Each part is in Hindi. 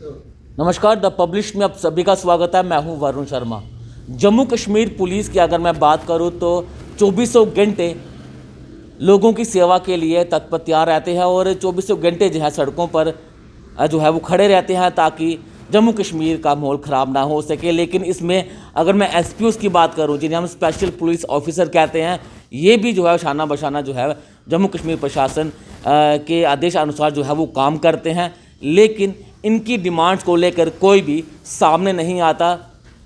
नमस्कार, द पब्लिश में आप सभी का स्वागत है। मैं हूं वरुण शर्मा। जम्मू कश्मीर पुलिस की अगर मैं बात करूं तो 2400 घंटे लोगों की सेवा के लिए तत्पर तैयार रहते हैं और 2400 घंटे जो है सड़कों पर जो है वो खड़े रहते हैं ताकि जम्मू कश्मीर का माहौल ख़राब ना हो सके। लेकिन इसमें अगर मैं एसपीओ की बात करूं, जिन्हें हम स्पेशल पुलिस ऑफिसर कहते हैं, ये भी जो है शाना बशाना जो है जम्मू कश्मीर प्रशासन के आदेश अनुसार जो है वो काम करते हैं। लेकिन इनकी डिमांड्स को लेकर कोई भी सामने नहीं आता।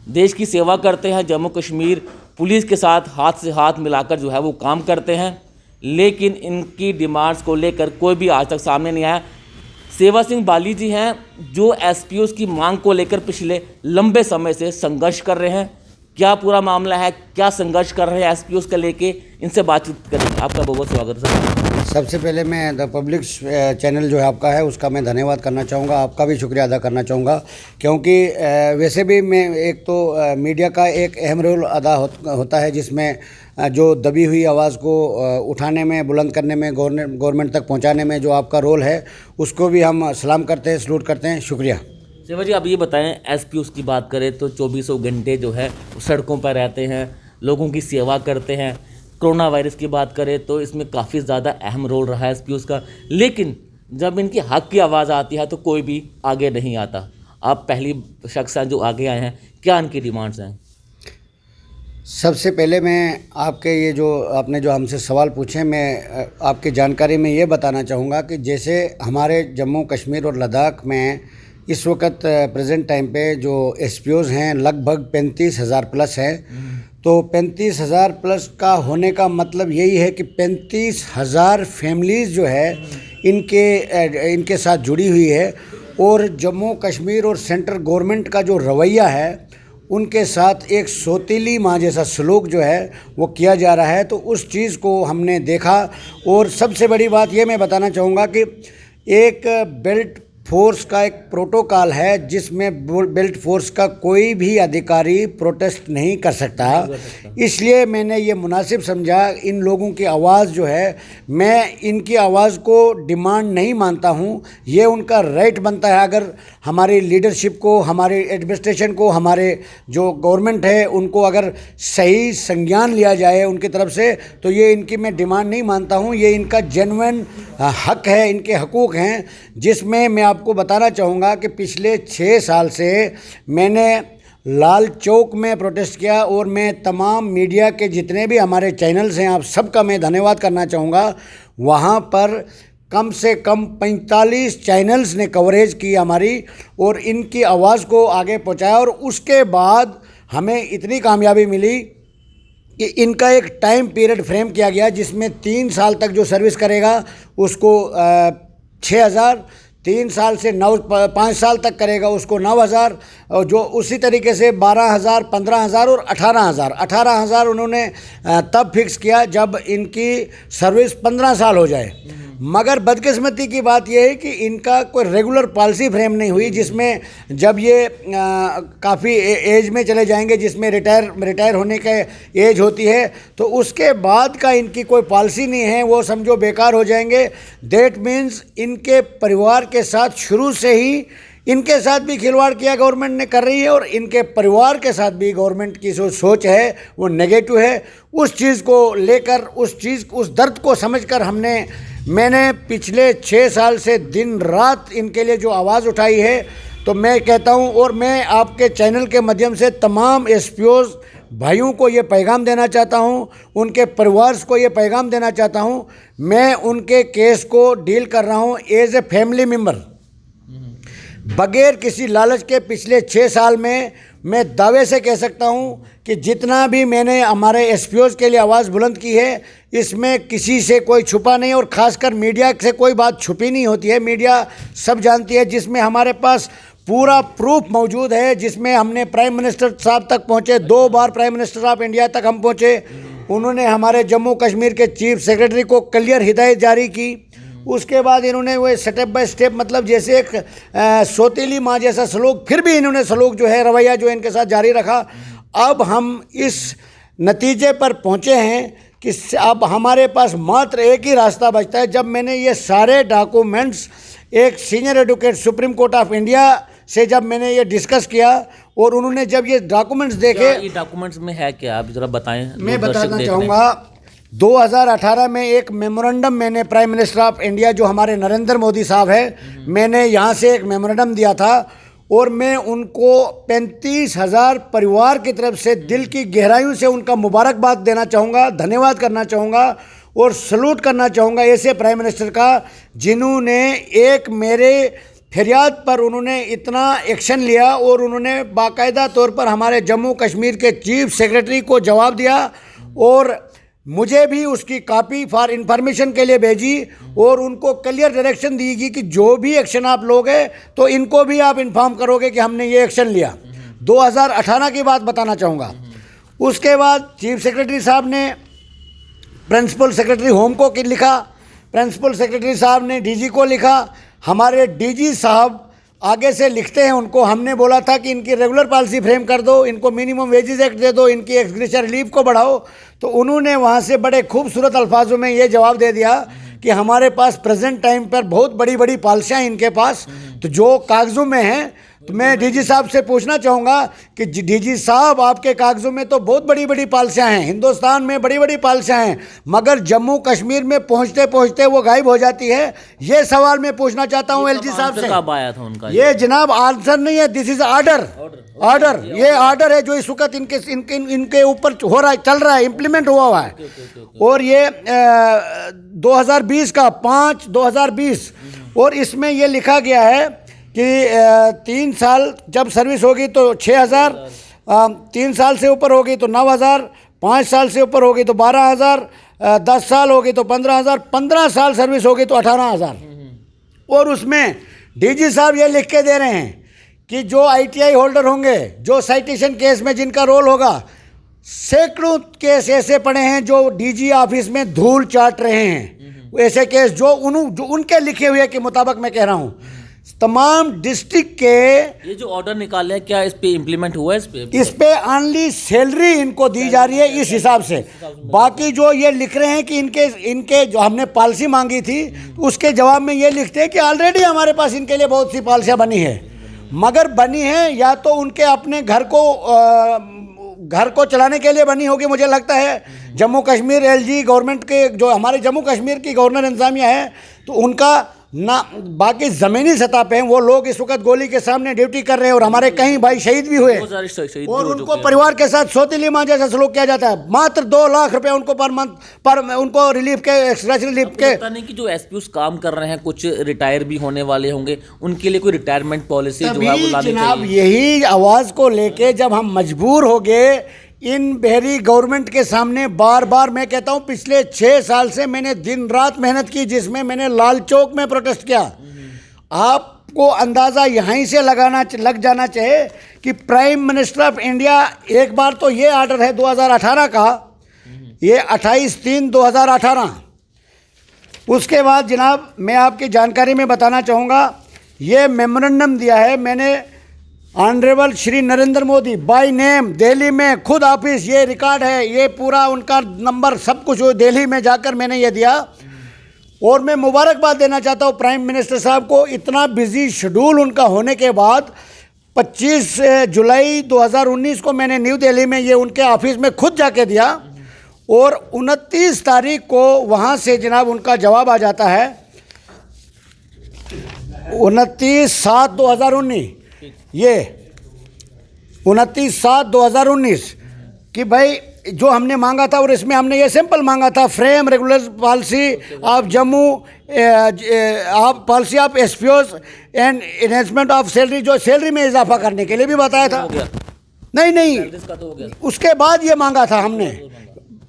देश की सेवा करते हैं, जम्मू कश्मीर पुलिस के साथ हाथ से हाथ मिलाकर जो है वो काम करते हैं, लेकिन इनकी डिमांड्स को लेकर कोई भी आज तक सामने नहीं आया। सेवा सिंह बाली जी हैं जो एसपीओ की मांग को लेकर पिछले लंबे समय से संघर्ष कर रहे हैं। क्या पूरा मामला है, क्या संघर्ष कर रहे हैं एसपीओ का लेके, इनसे बातचीत करेंगे। आपका बहुत बहुत स्वागत है सर। सबसे पहले मैं द पब्लिक चैनल जो है आपका है उसका मैं धन्यवाद करना चाहूँगा, आपका भी शुक्रिया अदा करना चाहूँगा, क्योंकि वैसे भी मैं एक तो मीडिया का एक अहम रोल अदा होता है, जिसमें जो दबी हुई आवाज़ को उठाने में, बुलंद करने में, गवर्नमेंट तक पहुँचाने में जो आपका रोल है उसको भी हम सलाम करते हैं, सलूट करते हैं। शुक्रिया। सेवा जी, आप ये बताएं, एसपीओ की बात करें तो 2400 घंटे जो है सड़कों पर रहते हैं, लोगों की सेवा करते हैं। कोरोना वायरस की बात करें तो इसमें काफ़ी ज़्यादा अहम रोल रहा है एसपीओ का, लेकिन जब इनकी हक की आवाज़ आती है तो कोई भी आगे नहीं आता। आप पहली शख्स हैं जो आगे आए हैं, क्या इनकी डिमांड्स हैं? सबसे पहले मैं आपने जो हमसे सवाल पूछे, मैं आपकी जानकारी में ये बताना चाहूँगा कि जैसे हमारे जम्मू कश्मीर और लद्दाख में इस वक्त प्रेजेंट टाइम पे जो एसपीओज़ हैं लगभग 35,000 प्लस हैं। तो 35,000 प्लस का होने का मतलब यही है कि 35,000 फैमिलीज़ जो है इनके साथ जुड़ी हुई है, और जम्मू कश्मीर और सेंट्रल गवर्नमेंट का जो रवैया है उनके साथ एक सौतीली माँ जैसा सलूक जो है वो किया जा रहा है। तो उस चीज़ को हमने देखा, और सबसे बड़ी बात ये मैं बताना चाहूँगा कि एक बेल्ट फोर्स का एक प्रोटोकॉल है जिसमें बेल्ट फोर्स का कोई भी अधिकारी प्रोटेस्ट नहीं कर सकता। इसलिए मैंने ये मुनासिब समझा, इन लोगों की आवाज़ जो है, मैं इनकी आवाज़ को डिमांड नहीं मानता हूँ, ये उनका राइट बनता है। अगर हमारी लीडरशिप को, हमारे एडमिनिस्ट्रेशन को, हमारे जो गवर्नमेंट है उनको अगर सही संज्ञान लिया जाए उनकी तरफ से, तो ये इनकी मैं डिमांड नहीं मानता हूँ, ये इनका जेन्युइन हक है, इनके हकूक़ हैं। जिसमें मैं आपको बताना चाहूँगा कि पिछले 6 साल से मैंने लाल चौक में प्रोटेस्ट किया, और मैं तमाम मीडिया के जितने भी हमारे चैनल्स हैं, आप सबका मैं धन्यवाद करना चाहूँगा। वहाँ पर कम से कम 45 चैनल्स ने कवरेज की हमारी, और इनकी आवाज़ को आगे पहुँचाया, और उसके बाद हमें इतनी कामयाबी मिली कि इनका एक टाइम पीरियड फ्रेम किया गया, जिसमें 3 साल तक जो सर्विस करेगा उसको 6,000, 3 साल से 5 साल तक करेगा उसको 9,000, और जो उसी तरीके से 12,000, 15,000 और 18,000 उन्होंने तब फिक्स किया जब इनकी सर्विस 15 साल हो जाए। मगर बदकिस्मती की बात यह है कि इनका कोई रेगुलर पॉलिसी फ्रेम नहीं हुई, जिसमें जब ये काफ़ी एज में चले जाएंगे, जिसमें रिटायर होने के एज होती है, तो उसके बाद का इनकी कोई पॉलिसी नहीं है, वो समझो बेकार हो जाएंगे। दैट मीन्स इनके परिवार के साथ शुरू से ही इनके साथ भी खिलवाड़ किया गवर्नमेंट ने कर रही है, और इनके परिवार के साथ भी गवर्नमेंट की जो सोच है वो नेगेटिव है। उस चीज़ को लेकर, उस दर्द को समझकर मैंने पिछले 6 साल से दिन रात इनके लिए जो आवाज़ उठाई है। तो मैं कहता हूं, और मैं आपके चैनल के माध्यम से तमाम एसपीओज़ भाइयों को ये पैगाम देना चाहता हूं, उनके परिवार को ये पैगाम देना चाहता हूं, मैं उनके केस को डील कर रहा हूं एज ए फैमिली मेम्बर, बगैर किसी लालच के। पिछले 6 साल में मैं दावे से कह सकता हूं कि जितना भी मैंने हमारे एसपीओज़ के लिए आवाज़ बुलंद की है, इसमें किसी से कोई छुपा नहीं, और ख़ासकर मीडिया से कोई बात छुपी नहीं होती है, मीडिया सब जानती है। जिसमें हमारे पास पूरा प्रूफ मौजूद है, जिसमें हमने प्राइम मिनिस्टर साहब तक पहुँचे, 2 बार प्राइम मिनिस्टर ऑफ इंडिया तक हम पहुँचे। उन्होंने हमारे जम्मू कश्मीर के चीफ सेक्रेटरी को क्लियर हिदायत जारी की। उसके बाद इन्होंने वो स्टेप बाय स्टेप, मतलब जैसे एक सौतीली माँ जैसा सलूक, फिर भी इन्होंने सलूक जो है, रवैया जो इनके साथ जारी रखा। अब हम इस नतीजे पर पहुँचे हैं कि अब हमारे पास मात्र एक ही रास्ता बचता है। जब मैंने ये सारे डॉक्यूमेंट्स एक senior advocate supreme court of India से जब मैंने ये डिस्कस किया और उन्होंने जब ये डॉक्यूमेंट्स देखे, ये डॉक्यूमेंट्स में है क्या, आप जरा बताएं। मैं दर्शक बताना देख रहे हैं। चाहूँगा 2018 में एक मेमोरेंडम मैंने प्राइम मिनिस्टर ऑफ इंडिया जो हमारे नरेंद्र मोदी साहब है, मैंने यहाँ से एक मेमोरेंडम दिया था और मैं उनको 35,000 परिवार की तरफ से दिल की गहराइयों से उनका मुबारकबाद देना चाहूँगा, धन्यवाद करना चाहूँगा और सलूट करना चाहूँगा ऐसे प्राइम मिनिस्टर का जिन्होंने एक मेरे फरियाद पर उन्होंने इतना एक्शन लिया और उन्होंने बाकायदा तौर पर हमारे जम्मू कश्मीर के चीफ सेक्रेटरी को जवाब दिया और मुझे भी उसकी कॉपी फॉर इंफॉर्मेशन के लिए भेजी और उनको क्लियर डायरेक्शन दी गई कि जो भी एक्शन आप लोगे तो इनको भी आप इन्फॉर्म करोगे कि हमने ये एक्शन लिया। 2018 की बात बताना चाहूँगा। उसके बाद चीफ सेक्रेटरी साहब ने प्रिंसिपल सेक्रेटरी होम को लिखा, प्रिंसिपल सेक्रेटरी साहब ने डीजी को लिखा, हमारे डीजी साहब आगे से लिखते हैं उनको, हमने बोला था कि इनकी रेगुलर पॉलिसी फ्रेम कर दो, इनको मिनिमम वेजेस एक्ट दे दो, इनकी एक्सग्रेशन रिलीफ को बढ़ाओ, तो उन्होंने वहाँ से बड़े खूबसूरत अल्फाजों में ये जवाब दे दिया कि हमारे पास प्रेजेंट टाइम पर बहुत बड़ी बड़ी पॉलिसियाँ हैं इनके पास, तो जो कागज़ों में हैं। तो मैं डीजी साहब से पूछना चाहूँगा कि डीजी साहब आपके कागज़ों में तो बहुत बड़ी बड़ी पॉलिसियाँ हैं, हिंदुस्तान में बड़ी बड़ी पॉलिसियाँ हैं, मगर जम्मू कश्मीर में पहुँचते पहुँचते वो गायब हो जाती है। ये सवाल मैं पूछना चाहता हूँ एलजी साहब से। कब आया था उनका? ये जनाब आंसर नहीं है, दिस इज ऑर्डर। ये ऑर्डर है जो इस वक्त इनके ऊपर हो रहा है, चल रहा है, इम्प्लीमेंट हुआ है। और ये 2020 का 5/2020 और इसमें ये लिखा गया है कि 3 साल जब सर्विस होगी तो 6,000, 3 साल से ऊपर होगी तो 9,000, 5 साल से ऊपर होगी तो 12,000, 10 साल होगी तो 15,000, 15 साल सर्विस होगी तो 18,000। और उसमें डीजी साहब ये लिख के दे रहे हैं कि जो ITI होल्डर होंगे, जो साइटेशन केस में जिनका रोल होगा, सैकड़ों केस ऐसे पड़े हैं जो डीजी ऑफिस में धूल चाट रहे हैं, ऐसे केस जो उनके लिखे हुए के मुताबिक मैं कह रहा हूँ, तमाम डिस्ट्रिक्ट के। ये जो ऑर्डर निकाले क्या इस पे इम्प्लीमेंट हुआ है? इस पे ऑनली सैलरी इनको दी जा रही है इस हिसाब से। बाकी जो ये लिख रहे हैं कि इनके जो हमने पॉलिसी मांगी थी उसके जवाब में ये लिखते हैं कि ऑलरेडी हमारे पास इनके लिए बहुत सी पॉलिसियाँ बनी है, मगर बनी है या तो उनके अपने घर को चलाने के लिए बनी होगी, मुझे लगता है। जम्मू कश्मीर LG गवर्नमेंट के जो हमारे जम्मू कश्मीर की गवर्नर इंतजामिया है, तो उनका ना बाकी ज़मीनी सतह पे हैं वो लोग इस वक्त गोली के सामने ड्यूटी कर रहे हैं और हमारे कई भाई शहीद भी हुए और उनको परिवार के साथ सौतीली माँ जैसा सलूक किया जाता है। मात्र 2 लाख रुपए उनको पर मंथ पर उनको रिलीफ के एक्स्ट्रा रिलीफ के। पता नहीं कि जो SPUs काम कर रहे हैं कुछ रिटायर भी होने वाले होंगे, उनके लिए कोई रिटायरमेंट पॉलिसी जो है वो लानी चाहिए। यही आवाज़ को लेके जब हम मजबूर हो गए इन बहरी गवर्नमेंट के सामने, बार बार मैं कहता हूं पिछले 6 साल से मैंने दिन रात मेहनत की, जिसमें मैंने लाल चौक में प्रोटेस्ट किया। आपको अंदाज़ा यहीं से लग जाना चाहिए कि प्राइम मिनिस्टर ऑफ इंडिया, एक बार तो ये ऑर्डर है 2018 का, ये 28/3/2018। उसके बाद जनाब मैं आपकी जानकारी में बताना चाहूँगा, ये मेमोरेंडम दिया है मैंने honourable Shri Narendra Modi by name, Delhi में खुद ऑफिस, ये रिकॉर्ड है, ये पूरा उनका नंबर सब कुछ दिल्ली में जाकर मैंने ये दिया। और मैं मुबारकबाद देना चाहता हूँ प्राइम मिनिस्टर साहब को, इतना बिजी शेड्यूल उनका होने के बाद 25 जुलाई 2019 को मैंने न्यू दिल्ली में ये उनके ऑफिस में खुद जाके दिया और 29 तारीख को वहाँ से जनाब उनका जवाब आ जाता है 29/7/2019, ये 29/7/2019 कि भाई जो हमने मांगा था और इसमें हमने ये सिंपल मांगा था, frame regular policy of Jammu, आप policy of SPUs and enhancement of salary, जो सैलरी में इजाफा करने के लिए भी बताया था। नहीं उसके बाद ये मांगा था हमने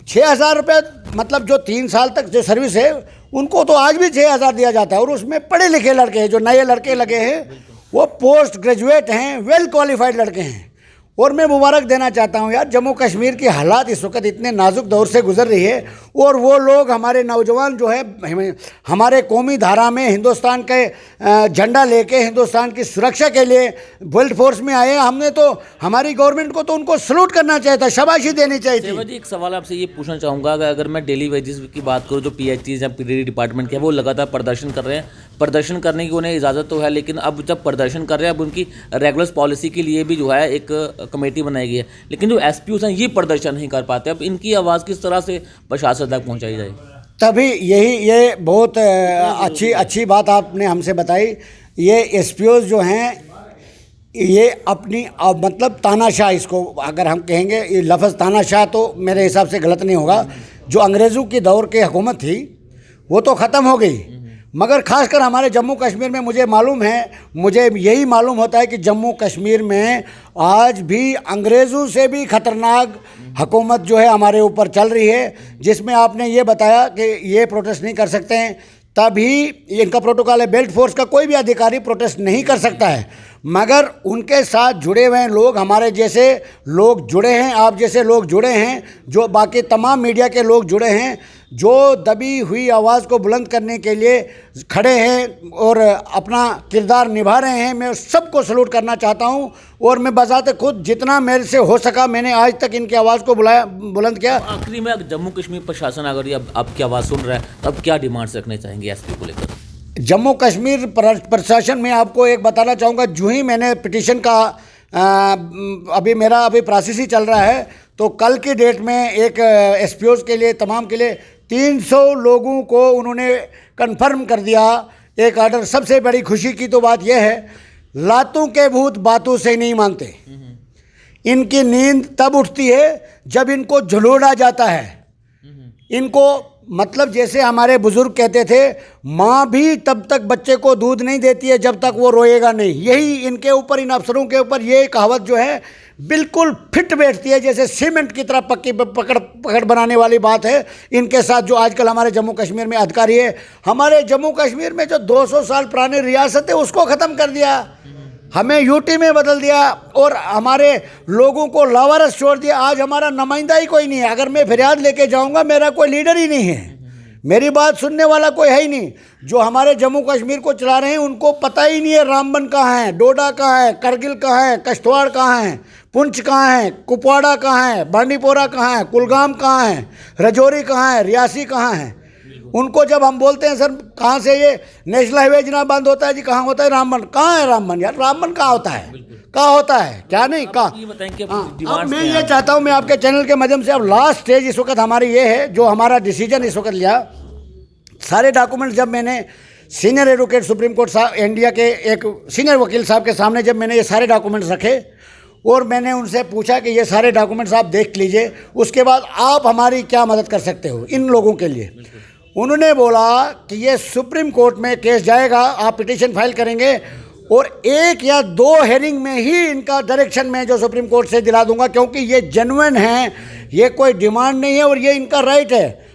6,000 रुपये, मतलब जो 3 साल तक जो सर्विस है उनको तो आज भी 6,000 दिया जाता है। और उसमें पढ़े लिखे लड़के हैं, जो नए लड़के लगे हैं वो पोस्ट ग्रेजुएट हैं, वेल क्वालिफाइड लड़के हैं, और मैं मुबारक देना चाहता हूं यार, जम्मू कश्मीर की हालात इस वक्त इतने नाजुक दौर से गुजर रही है और वो लोग हमारे नौजवान जो है हमारे कौमी धारा में हिंदुस्तान के झंडा लेके हिंदुस्तान की सुरक्षा के लिए बेल्ट फोर्स में आए। हमने तो हमारी गवर्नमेंट को तो उनको सल्यूट करना चाहिए था, शाबाशी देनी चाहिए थी। सेवा जी, एक सवाल आपसे ये पूछना चाहूँगा कि अगर मैं डेली वेजेस की बात करूँ, जो पीएचईज या पीडीडी डिपार्टमेंट के वो लगातार प्रदर्शन कर रहे हैं, प्रदर्शन करने की उन्हें इजाज़त तो है, लेकिन अब जब प्रदर्शन कर रहे हैं अब उनकी रेगुलर पॉलिसी के लिए भी जो है एक कमेटी बनाई गई है, लेकिन जो एसपीओ हैं ये प्रदर्शन नहीं कर पाते। अब इनकी आवाज़ किस तरह से प्रशासन तक पहुँचाई जाए? तभी ये बहुत अच्छी बात आपने हमसे बताई। ये एसपीओ जो हैं ये अपनी मतलब तानाशाह, इसको अगर हम कहेंगे ये लफ्ज़ तानाशाह तो मेरे हिसाब से गलत नहीं होगा। जो अंग्रेज़ों की दौर की हुकूमत थी वो तो ख़त्म हो गई, मगर ख़ासकर हमारे जम्मू कश्मीर में मुझे यही मालूम होता है कि जम्मू कश्मीर में आज भी अंग्रेज़ों से भी ख़तरनाक हुकूमत जो है हमारे ऊपर चल रही है, जिसमें आपने ये बताया कि ये प्रोटेस्ट नहीं कर सकते हैं। तभी इनका प्रोटोकॉल है, बेल्ट फोर्स का कोई भी अधिकारी प्रोटेस्ट नहीं कर सकता है, मगर उनके साथ जुड़े हुए लोग, हमारे जैसे लोग जुड़े हैं, आप जैसे लोग जुड़े हैं, जो बाकी तमाम मीडिया के लोग जुड़े हैं, जो दबी हुई आवाज़ को बुलंद करने के लिए खड़े हैं और अपना किरदार निभा रहे हैं। मैं सबको सल्यूट करना चाहता हूं और मैं बजाते खुद जितना मेरे से हो सका मैंने आज तक इनकी आवाज़ को बुलंद किया। आखिरी में जम्मू कश्मीर प्रशासन अगर ये आपकी आवाज़ सुन रहा है तो अब क्या डिमांड्स रखने चाहेंगे एसपी को लेकर? जम्मू कश्मीर प्रशासन में आपको एक बताना चाहूँगा, जो ही मैंने पिटीशन का अभी प्रोसेस ही चल रहा है, तो कल की डेट में एक एसपीओज़ के लिए तमाम के लिए 300 लोगों को उन्होंने कंफर्म कर दिया एक ऑर्डर। सबसे बड़ी खुशी की तो बात यह है, लातों के भूत बातों से नहीं मानते। इनकी नींद तब उठती है जब इनको झुलोड़ा जाता है। इनको मतलब जैसे हमारे बुजुर्ग कहते थे, माँ भी तब तक बच्चे को दूध नहीं देती है जब तक वो रोएगा नहीं। यही इनके ऊपर, इन अफसरों के ऊपर ये कहावत जो है बिल्कुल फिट बैठती है, जैसे सीमेंट की तरह पक्की पकड़ बनाने वाली बात है इनके साथ। जो आजकल हमारे जम्मू कश्मीर में अधिकारी है, हमारे जम्मू कश्मीर में जो 200 साल पुरानी रियासत है उसको ख़त्म कर दिया, हमें यूटी में बदल दिया और हमारे लोगों को लावारस छोड़ दिया। आज हमारा नुमाइंदा ही कोई नहीं है। अगर मैं फरियाद लेके जाऊंगा, मेरा कोई लीडर ही नहीं है, मेरी बात सुनने वाला कोई है ही नहीं। जो हमारे जम्मू कश्मीर को चला रहे हैं उनको पता ही नहीं है रामबन कहाँ है, डोडा कहाँ है, करगिल कहाँ है, कश्तवाड़ कहाँ है, पुंछ कहाँ है, कुपवाड़ा कहाँ है, बांडीपोरा कहाँ है, कुलगाम कहाँ है, रजौरी कहाँ है, रियासी कहाँ है। उनको जब हम बोलते हैं सर कहाँ से ये नेशनल हाईवे जनाब बंद होता है जी, कहाँ होता है रामबन? कहाँ है रामबन यार? रामबन कहाँ होता है, कहाँ होता है, क्या नहीं कहाँ? अब मैं ये चाहता हूँ, मैं आपके चैनल के माध्यम से, अब लास्ट स्टेज इस वक्त हमारी ये है, जो हमारा डिसीजन इस वक्त लिया, सारे डॉक्यूमेंट जब मैंने सीनियर एडवोकेट सुप्रीम कोर्ट साहब इंडिया के एक सीनियर वकील साहब के सामने जब मैंने ये सारे डॉक्यूमेंट्स रखे और मैंने उनसे पूछा कि ये सारे डॉक्यूमेंट्स आप देख लीजिए, उसके बाद आप हमारी क्या मदद कर सकते हो इन लोगों के लिए। उन्होंने बोला कि ये सुप्रीम कोर्ट में केस जाएगा, आप पिटीशन फाइल करेंगे और 1 या 2 हेयरिंग में ही इनका डायरेक्शन में जो सुप्रीम कोर्ट से दिला दूंगा, क्योंकि ये जेन्युइन है, ये कोई डिमांड नहीं है और ये इनका राइट है।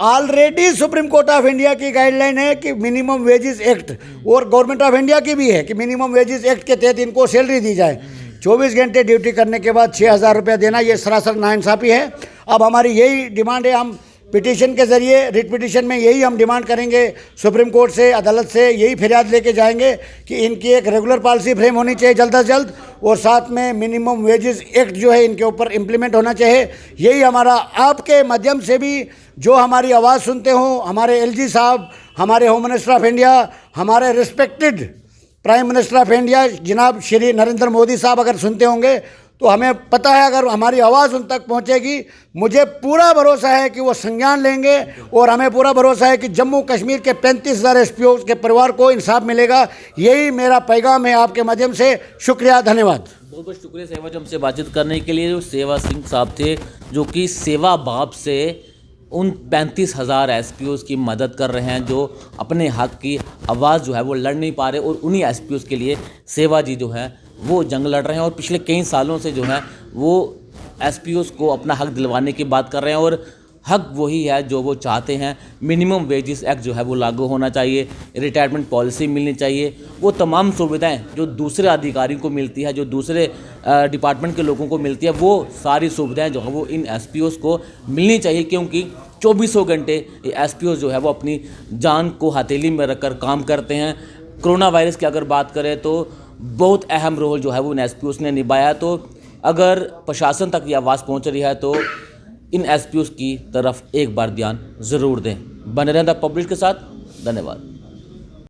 Already supreme court of India की गाइडलाइन है कि मिनिमम वेजेस एक्ट, और गवर्नमेंट ऑफ इंडिया की भी है कि मिनिमम वेजेस एक्ट के तहत इनको सैलरी दी जाए। 24 घंटे ड्यूटी करने के बाद 6,000 रुपया देना, ये सरासर नाइंसाफ़ी है। अब हमारी यही डिमांड है, हम पिटीशन के ज़रिए, रिट पिटीशन में यही हम डिमांड करेंगे सुप्रीम कोर्ट से, अदालत से यही फरियाद लेके जाएंगे कि इनकी एक रेगुलर पॉलिसी फ्रेम होनी चाहिए जल्द से जल्द, और साथ में मिनिमम वेजेस एक्ट जो है इनके ऊपर इम्प्लीमेंट होना चाहिए। यही हमारा, आपके माध्यम से भी जो हमारी आवाज़ सुनते हो, हमारे एलजी साहब, हमारे होम मिनिस्टर ऑफ इंडिया, हमारे respected prime minister of India जनाब श्री नरेंद्र मोदी साहब अगर सुनते होंगे, तो हमें पता है अगर हमारी आवाज़ उन तक पहुंचेगी, मुझे पूरा भरोसा है कि वो संज्ञान लेंगे और हमें पूरा भरोसा है कि जम्मू कश्मीर के 35,000 एसपीओ के परिवार को इंसाफ मिलेगा। यही मेरा पैगाम है आपके माध्यम से। शुक्रिया, धन्यवाद। बहुत बहुत शुक्रिया सेवा जी हमसे बातचीत करने के लिए। जो सेवा सिंह साहब थे, जो कि सेवा भाव से उन 35,000 एसपीओ की मदद कर रहे हैं, जो अपने हक की आवाज़ जो है वो लड़ नहीं पा रहे, और उन्हीं एसपीओ के लिए सेवा जी जो है वो जंग लड़ रहे हैं और पिछले कई सालों से जो है वो एसपीओ को अपना हक दिलवाने की बात कर रहे हैं। और हक वही है जो वो चाहते हैं। मिनिमम वेजेस एक्ट जो है वो लागू होना चाहिए, रिटायरमेंट पॉलिसी मिलनी चाहिए, वो तमाम सुविधाएं जो दूसरे अधिकारियों को मिलती है, जो दूसरे डिपार्टमेंट के लोगों को मिलती है, वो सारी सुविधाएं जो है वो इन एसपीओज़ को मिलनी चाहिए, क्योंकि 2400 घंटे ये एसपीओज़ जो है वो अपनी जान को हथेली में रखकर काम करते हैं। कोरोना वायरस की अगर बात करें तो बहुत अहम रोल जो है वो इन एसपीओज़ ने निभाया। तो अगर प्रशासन तक ये आवाज़ पहुंच रही है तो इन एसपीओज़ की तरफ एक बार ध्यान ज़रूर दें। बने रहें द पब्लिश के साथ। धन्यवाद।